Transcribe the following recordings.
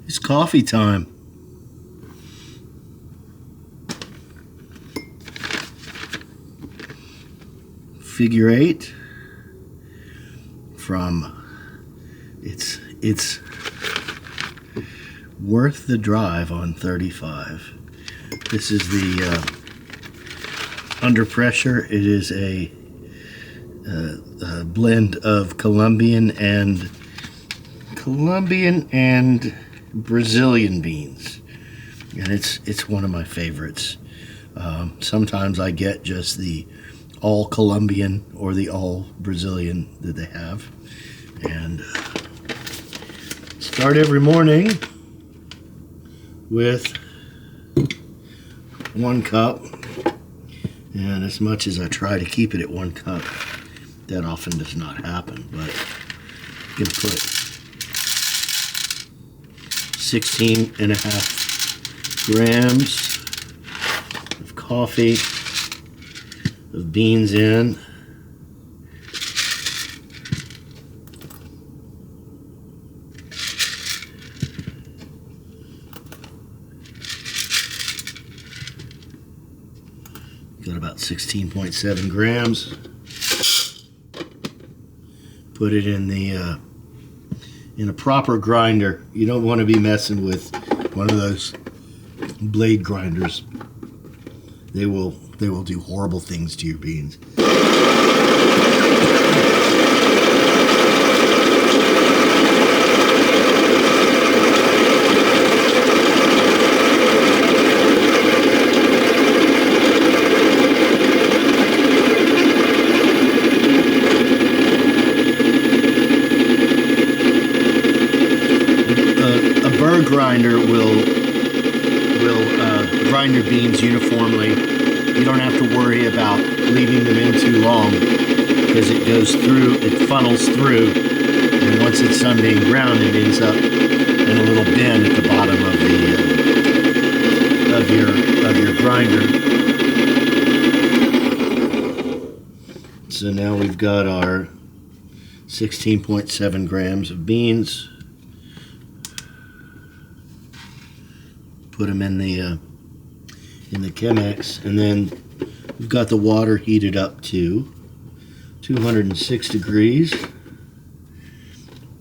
It's coffee time. Figure 8 from it's worth the drive on 35. This is the under pressure. It is a blend of Colombian and Brazilian beans, and it's one of my favorites. Sometimes I get just the all Colombian or the all Brazilian that they have, and start every morning with 1 cup. And as much as I try to keep it at 1 cup, that often does not happen. But you can put 16.5 grams of coffee, of beans in. Got about 16.7 grams. Put it in the in a proper grinder. You don't want to be messing with one of those blade grinders. They will do horrible things to your beans. Grinder will grind your beans uniformly. You don't have to worry about leaving them in too long because it goes through, it funnels through, and once it's done being ground, it ends up in a little bin at the bottom of your grinder. So now we've got our 16.7 grams of beans. Put them in the Chemex, and then we've got the water heated up to 206 degrees.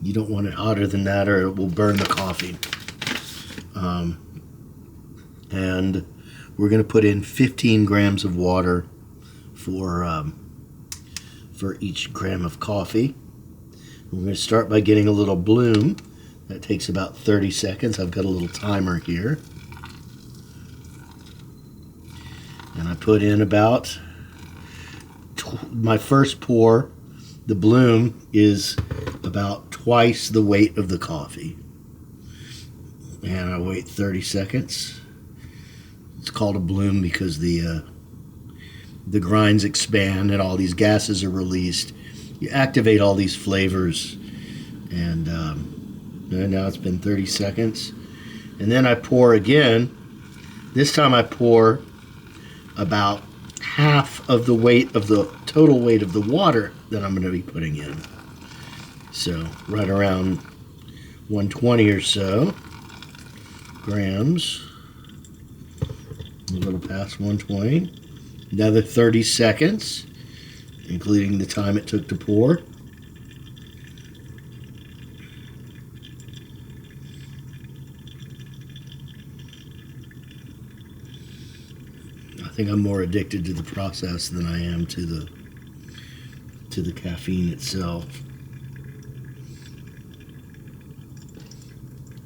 You don't want it hotter than that, or it will burn the coffee. And we're going to put in 15 grams of water for each gram of coffee. We're going to start by getting a little bloom. That takes about 30 seconds. I've got a little timer here. And I put in about my first pour. The bloom is about twice the weight of the coffee. And I wait 30 seconds. It's called a bloom because the grinds expand and all these gases are released. You activate all these flavors. And now it's been 30 seconds. And then I pour again. This time I pour about half of the weight of the total weight of the water that I'm going to be putting in. So right around 120 or so grams, a little past 120. Another 30 seconds, including the time it took to pour. I think I'm more addicted to the process than I am to the caffeine itself.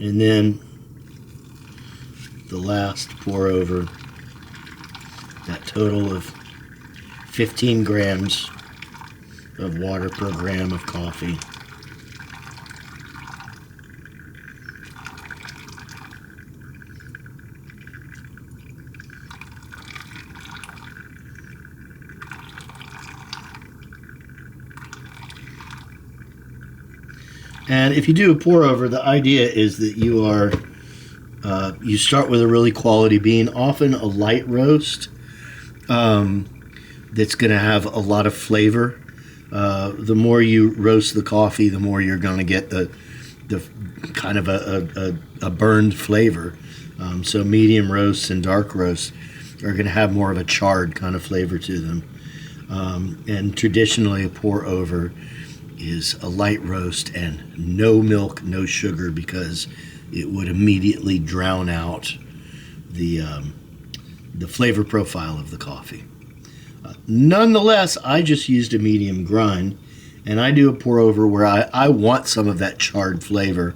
And then the last pour over, that total of 15 grams of water per gram of coffee. And if you do a pour over, the idea is that you start with a really quality bean, often a light roast that's going to have a lot of flavor. The more you roast the coffee, the more you're going to get the the kind of a burned flavor. So medium roasts and dark roasts are going to have more of a charred kind of flavor to them. And traditionally, a pour over is a light roast and no milk, no sugar, because it would immediately drown out the flavor profile of the coffee. Nonetheless, I just used a medium grind, and I do a pour over where I want some of that charred flavor,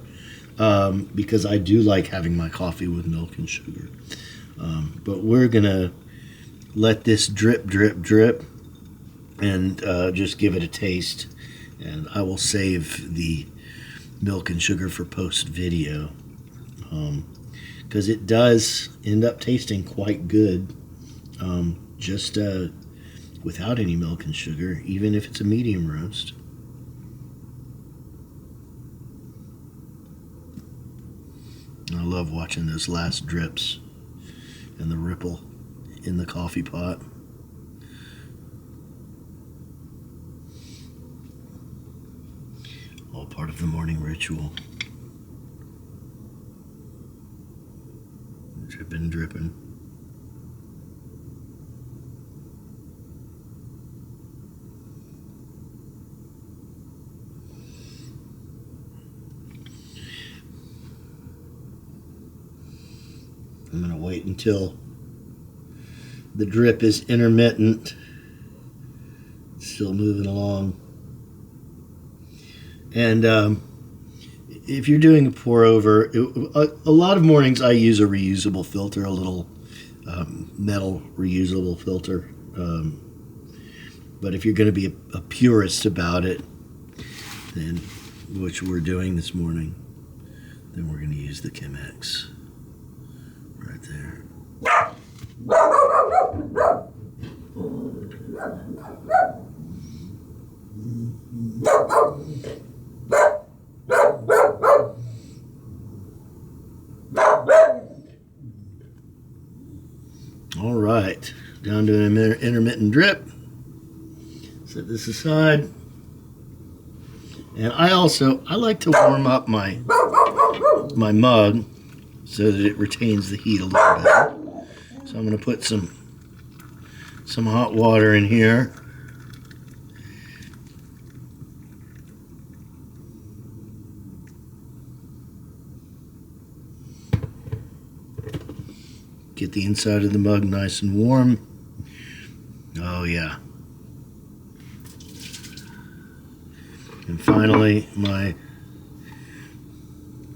because I do like having my coffee with milk and sugar. But we're gonna let this drip, drip, drip, and just give it a taste. And I will save the milk and sugar for post video, because it does end up tasting quite good, just without any milk and sugar, even if it's a medium roast. I love watching those last drips and the ripple in the coffee pot. All part of the morning ritual. Dripping, dripping. I'm going to wait until the drip is intermittent. Still moving along. And if you're doing a pour over, a lot of mornings I use a reusable filter, a little metal reusable filter. But if you're going to be a purist about it, then, which we're doing this morning, then we're going to use the Chemex right there. All right, down to an intermittent drip. Set this aside. And I like to warm up my mug so that it retains the heat a little bit. So I'm going to put some hot water in here. Get the inside of the mug nice and warm. Oh yeah. And finally, my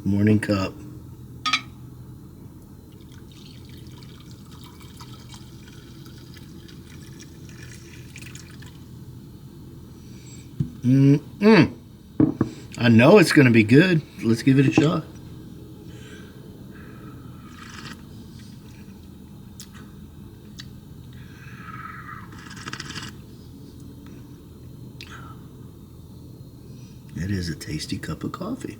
morning cup. I know it's going to be good. Let's give it a shot. It is a tasty cup of coffee.